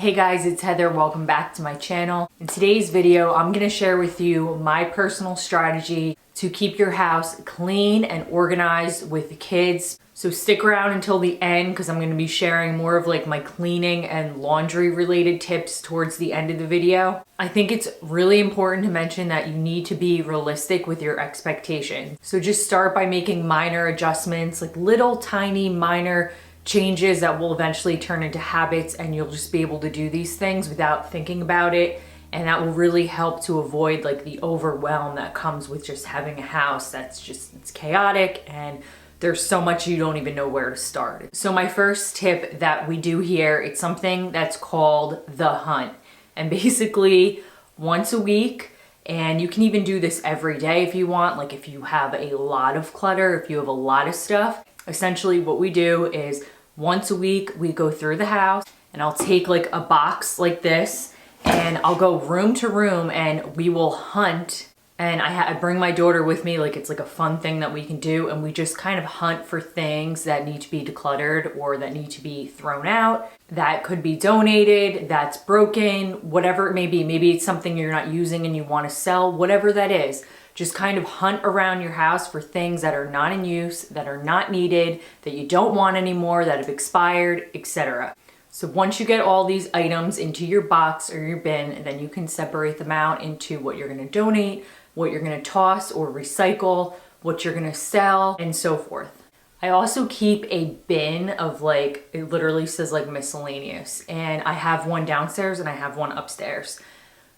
Hey guys, it's Heather. Welcome back to my channel. In today's video, I'm going to share with you my personal strategy to keep your house clean and organized with the kids. So stick around until the end because I'm going to be sharing more of like my cleaning and laundry related tips towards the end of the video. I think it's really important to mention that you need to be realistic with your expectations. So just start by making minor adjustments, like little tiny minor changes that will eventually turn into habits, and you'll just be able to do these things without thinking about it, and that will really help to avoid like the overwhelm that comes with just having a house that's just, it's chaotic and there's so much you don't even know where to start. So my first tip that we do here, it's something that's called the hunt, and basically once a week, and you can even do this every day if you want, like if you have a lot of clutter, if you have a lot of stuff. Essentially what we do is once a week we go through the house, and I'll take like a box like this and I'll go room to room and we will hunt. And I bring my daughter with me, like it's like a fun thing that we can do, and we just kind of hunt for things that need to be decluttered or that need to be thrown out, that could be donated, that's broken, whatever it may be. Maybe it's something you're not using and you want to sell, whatever that is. Just kind of hunt around your house for things that are not in use, that are not needed, that you don't want anymore, that have expired, etc. So once you get all these items into your box or your bin, then you can separate them out into what you're going to donate, what you're going to toss or recycle, what you're going to sell, and so forth. I also keep a bin of like, it literally says like miscellaneous, and I have one downstairs and I have one upstairs.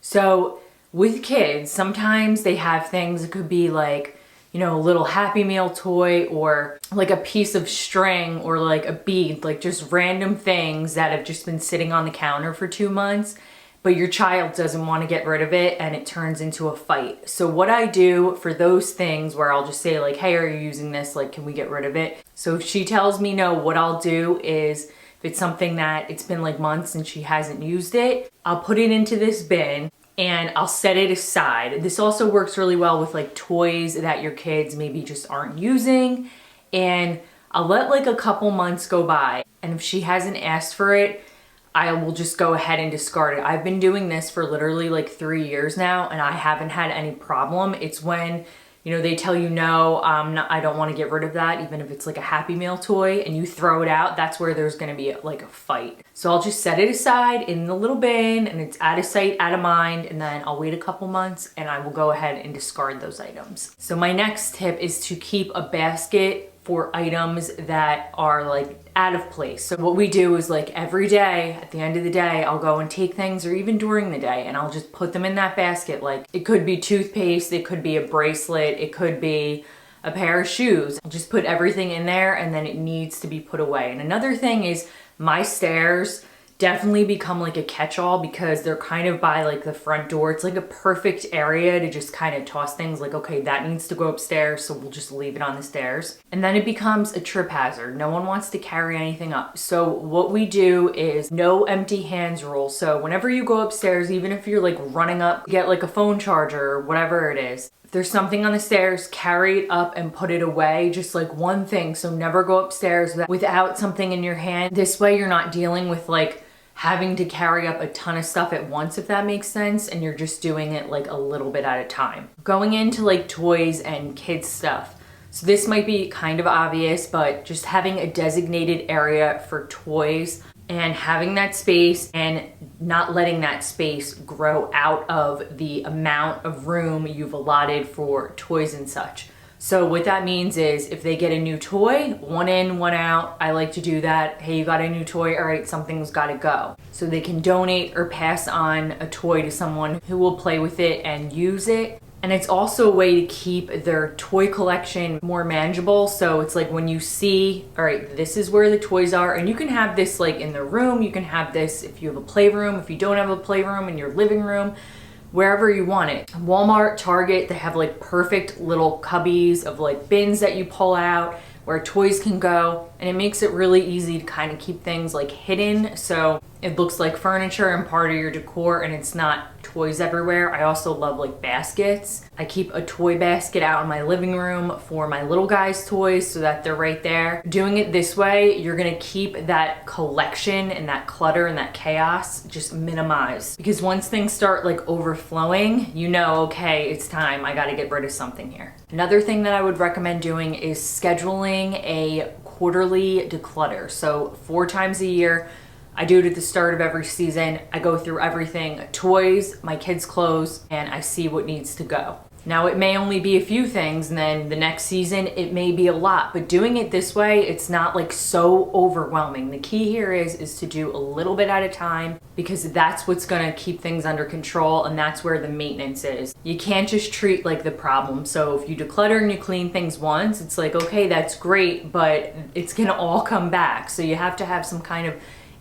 So with kids, sometimes they have things, it could be like, you know, a little Happy Meal toy or like a piece of string or like a bead, like just random things that have just been sitting on the counter for 2 months, but your child doesn't want to get rid of it and it turns into a fight. So what I do for those things where I'll just say like, hey, are you using this? Like, can we get rid of it? So if she tells me no, what I'll do is, if it's something that it's been like months and she hasn't used it, I'll put it into this bin and I'll set it aside. This also works really well with like toys that your kids maybe just aren't using, and I'll let like a couple months go by, and if she hasn't asked for it, I will just go ahead and discard it. I've been doing this for literally like 3 years now and I haven't had any problem. It's when, you know, they tell you no, I don't want to get rid of that, even if it's like a Happy Meal toy, and you throw it out, that's where there's going to be like a fight. So I'll just set it aside in the little bin, and it's out of sight, out of mind, and then I'll wait a couple months and I will go ahead and discard those items. So my next tip is to keep a basket for items that are like out of place. So what we do is like every day, at the end of the day, I'll go and take things, or even during the day, and I'll just put them in that basket. Like it could be toothpaste, it could be a bracelet, it could be a pair of shoes. I'll just put everything in there, and then it needs to be put away. And another thing is my stairs definitely become like a catch-all because they're kind of by like the front door. It's like a perfect area to just kind of toss things like, okay, that needs to go upstairs, so we'll just leave it on the stairs. And then it becomes a trip hazard. No one wants to carry anything up. So what we do is no empty hands rule. So whenever you go upstairs, even if you're like running up, get like a phone charger or whatever it is, if there's something on the stairs, carry it up and put it away, just like one thing. So never go upstairs without something in your hand. This way you're not dealing with like having to carry up a ton of stuff at once, if that makes sense, and you're just doing it like a little bit at a time. Going into like toys and kids stuff. So this might be kind of obvious, but just having a designated area for toys and having that space and not letting that space grow out of the amount of room you've allotted for toys and such. So what that means is if they get a new toy, one in, one out. I like to do that. Hey, you got a new toy, all right, something's gotta go. So they can donate or pass on a toy to someone who will play with it and use it. And it's also a way to keep their toy collection more manageable. So it's like when you see, all right, this is where the toys are, and you can have this like in the room, you can have this if you have a playroom, if you don't have a playroom, in your living room, wherever you want it. Walmart, Target, they have like perfect little cubbies of like bins that you pull out where toys can go, and it makes it really easy to kind of keep things like hidden so it looks like furniture and part of your decor, and it's not toys everywhere. I also love like baskets. I keep a toy basket out in my living room for my little guy's toys so that they're right there. Doing it this way, you're gonna keep that collection and that clutter and that chaos just minimized. Because once things start like overflowing, you know, okay, it's time, I gotta get rid of something here. Another thing that I would recommend doing is scheduling a quarterly declutter. So 4 times a year, I do it at the start of every season. I go through everything, toys, my kids' clothes, and I see what needs to go. Now it may only be a few things, and then the next season it may be a lot, but doing it this way, it's not like so overwhelming. The key here is to do a little bit at a time, because that's what's gonna keep things under control, and that's where the maintenance is. You can't just treat like the problem. So if you declutter and you clean things once, it's like, okay, that's great, but it's gonna all come back. So you have to have some kind of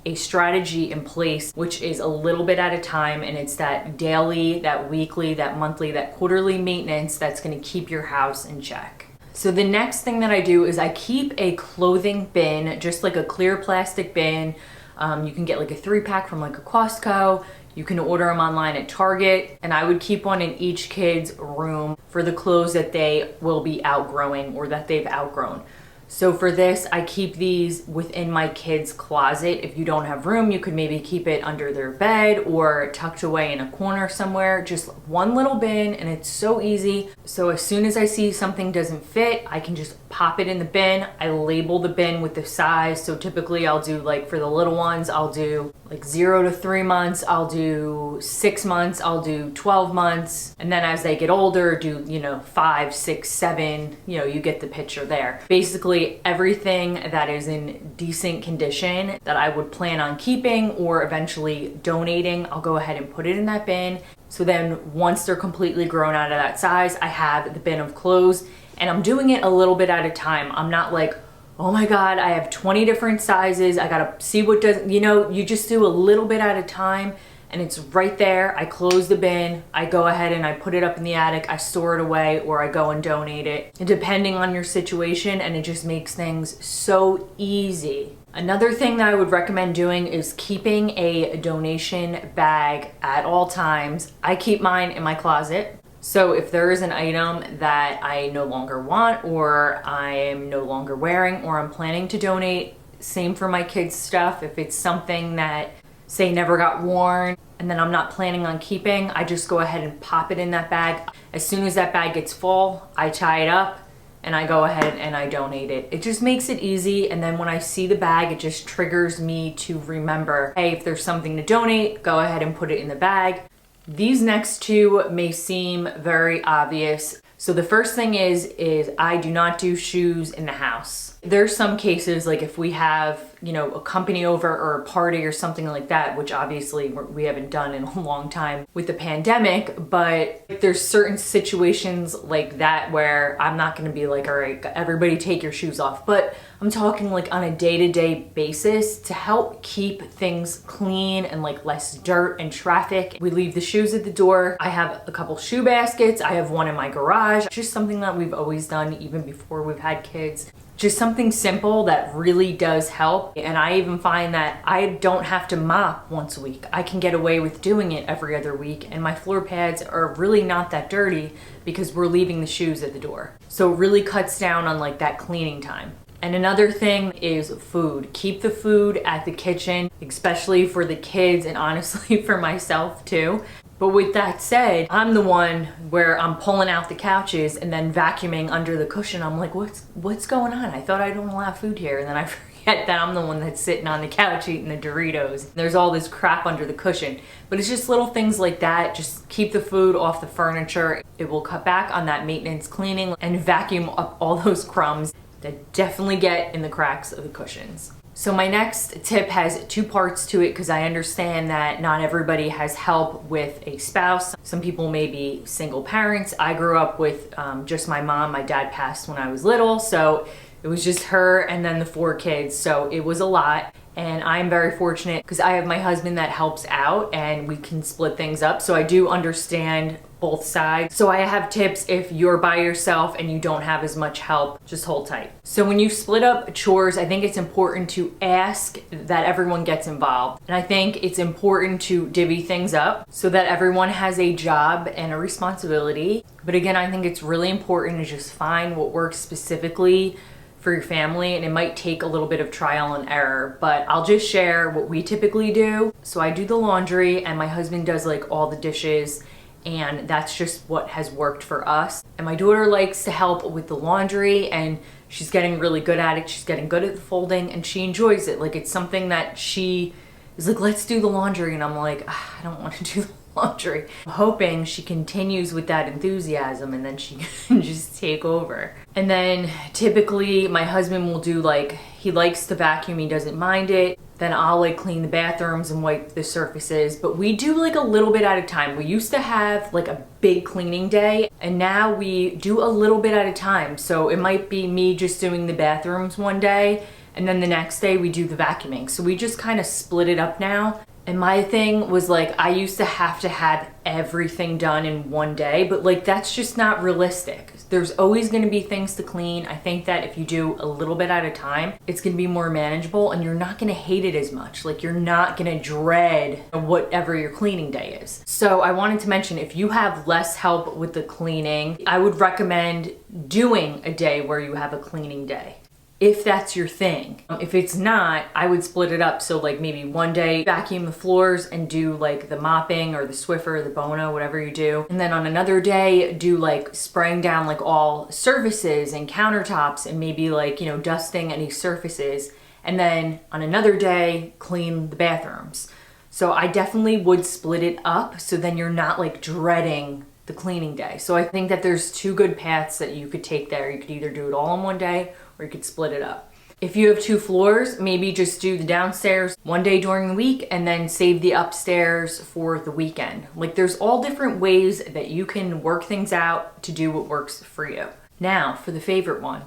a strategy in place, which is a little bit at a time, and it's that daily, that weekly, that monthly, that quarterly maintenance that's going to keep your house in check. So the next thing that I do is I keep a clothing bin, just like a clear plastic bin. You can get like a 3-pack from like a Costco. You can order them online at Target, and I would keep one in each kid's room for the clothes that they will be outgrowing or that they've outgrown. So for this, I keep these within my kids' closet. If you don't have room, you could maybe keep it under their bed or tucked away in a corner somewhere. Just one little bin, and it's so easy. So as soon as I see something doesn't fit, I can just pop it in the bin. I label the bin with the size. So typically I'll do, like for the little ones, I'll do like 0 to 3 months, I'll do 6 months, I'll do 12 months. And then as they get older, do, 5, 6, 7, you get the picture there. Basically, everything that is in decent condition that I would plan on keeping or eventually donating, I'll go ahead and put it in that bin. So then once they're completely grown out of that size, I have the bin of clothes, and I'm doing it a little bit at a time. I'm not like, oh my God, I have 20 different sizes, I gotta see what does, you just do a little bit at a time, and it's right there. I close the bin, I go ahead and I put it up in the attic, I store it away, or I go and donate it, depending on your situation, and it just makes things so easy. Another thing that I would recommend doing is keeping a donation bag at all times. I keep mine in my closet. So if there is an item that I no longer want, or I am no longer wearing, or I'm planning to donate, same for my kids' stuff. If it's something that, say, never got worn, and then I'm not planning on keeping, I just go ahead and pop it in that bag. As soon as that bag gets full, I tie it up and I go ahead and I donate it. It just makes it easy, and then when I see the bag, it just triggers me to remember, hey, if there's something to donate, go ahead and put it in the bag. These next two may seem very obvious. So the first thing is I do not do shoes in the house. There's some cases, like if we have, a company over or a party or something like that, which obviously we haven't done in a long time with the pandemic, but there's certain situations like that where I'm not gonna be like, all right, everybody take your shoes off. But I'm talking like on a day-to-day basis to help keep things clean and like less dirt and traffic. We leave the shoes at the door. I have a couple shoe baskets. I have one in my garage. Just something that we've always done even before we've had kids. Just something simple that really does help. And I even find that I don't have to mop once a week. I can get away with doing it every other week, and my floor pads are really not that dirty because we're leaving the shoes at the door. So it really cuts down on like that cleaning time. And another thing is food. Keep the food at the kitchen, especially for the kids and honestly for myself too. But with that said, I'm the one where I'm pulling out the couches and then vacuuming under the cushion. I'm like, what's going on? I thought I don't allow food here. And then I forget that I'm the one that's sitting on the couch eating the Doritos. There's all this crap under the cushion. But it's just little things like that. Just keep the food off the furniture. It will cut back on that maintenance cleaning and vacuum up all those crumbs that definitely get in the cracks of the cushions. So my next tip has 2 parts to it, because I understand that not everybody has help with a spouse. Some people may be single parents. I grew up with just my mom. My dad passed when I was little, so it was just her and then the 4 kids, so it was a lot. And I'm very fortunate because I have my husband that helps out and we can split things up. So I do understand both sides. So I have tips if you're by yourself and you don't have as much help, just hold tight. So when you split up chores, I think it's important to ask that everyone gets involved. And I think it's important to divvy things up so that everyone has a job and a responsibility. But again, I think it's really important to just find what works specifically for your family, and it might take a little bit of trial and error, but I'll just share what we typically do. So I do the laundry and my husband does like all the dishes, and that's just what has worked for us. And my daughter likes to help with the laundry and she's getting really good at it. She's getting good at the folding and she enjoys it. Like, it's something that she is like, let's do the laundry, and I'm like, I don't want to do the laundry. I'm hoping she continues with that enthusiasm and then she can just take over. And then typically my husband will do, like, he likes to vacuum, he doesn't mind it. Then I'll like clean the bathrooms and wipe the surfaces, but we do like a little bit at a time. We used to have like a big cleaning day and now we do a little bit at a time. So it might be me just doing the bathrooms one day and then the next day we do the vacuuming. So we just kind of split it up now. And my thing was like, I used to have everything done in one day, but like that's just not realistic. There's always gonna be things to clean. I think that if you do a little bit at a time, it's gonna be more manageable and you're not gonna hate it as much. Like, you're not gonna dread whatever your cleaning day is. So I wanted to mention, if you have less help with the cleaning, I would recommend doing a day where you have a cleaning day, if that's your thing. If it's not, I would split it up. So like maybe one day vacuum the floors and do like the mopping or the Swiffer, the Bono, whatever you do. And then on another day, do like spraying down like all surfaces and countertops and maybe like, you know, dusting any surfaces. And then on another day, clean the bathrooms. So I definitely would split it up so then you're not like dreading the cleaning day. So I think that there's two good paths that you could take there. You could either do it all in one day or you could split it up. If you have 2 floors, maybe just do the downstairs one day during the week and then save the upstairs for the weekend. Like, there's all different ways that you can work things out to do what works for you. Now for the favorite one,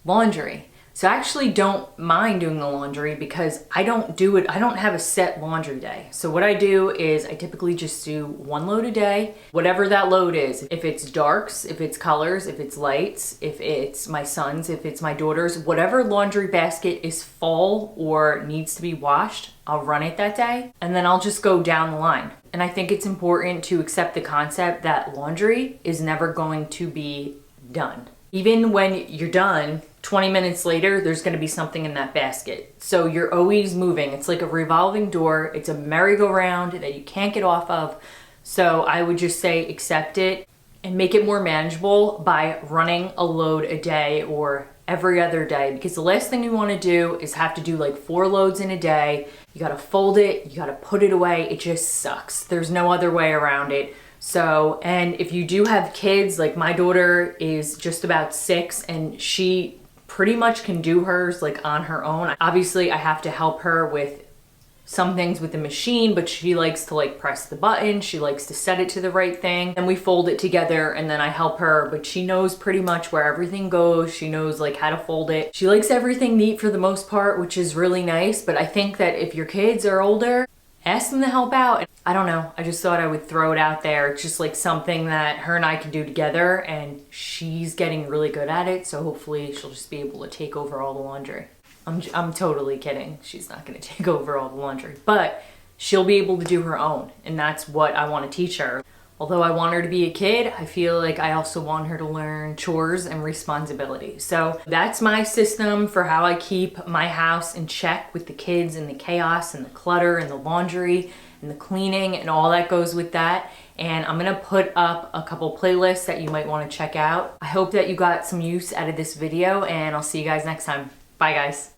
laundry. So I actually don't mind doing the laundry because I don't do it, I don't have a set laundry day. So what I do is I typically just do 1 load a day, whatever that load is. If it's darks, if it's colors, if it's lights, if it's my son's, if it's my daughter's, whatever laundry basket is full or needs to be washed, I'll run it that day. And then I'll just go down the line. And I think it's important to accept the concept that laundry is never going to be done. Even when you're done, 20 minutes later, there's gonna be something in that basket. So you're always moving. It's like a revolving door. It's a merry-go-round that you can't get off of. So I would just say accept it and make it more manageable by running a load a day or every other day, because the last thing you wanna do is have to do like 4 loads in a day. You gotta fold it, you gotta put it away. It just sucks. There's no other way around it. So, and if you do have kids, like my daughter is just about 6 and she pretty much can do hers like on her own. Obviously I have to help her with some things with the machine, but she likes to like press the button. She likes to set it to the right thing and we fold it together and then I help her, but she knows pretty much where everything goes. She knows like how to fold it. She likes everything neat for the most part, which is really nice. But I think that if your kids are older, ask them to help out. I don't know, I just thought I would throw it out there. It's just like something that her and I can do together and she's getting really good at it. So hopefully she'll just be able to take over all the laundry. I'm totally kidding. She's not gonna take over all the laundry, but she'll be able to do her own. And that's what I wanna teach her. Although I want her to be a kid, I feel like I also want her to learn chores and responsibility. So that's my system for how I keep my house in check with the kids and the chaos and the clutter and the laundry and the cleaning and all that goes with that. And I'm gonna put up a couple playlists that you might wanna check out. I hope that you got some use out of this video and I'll see you guys next time. Bye guys.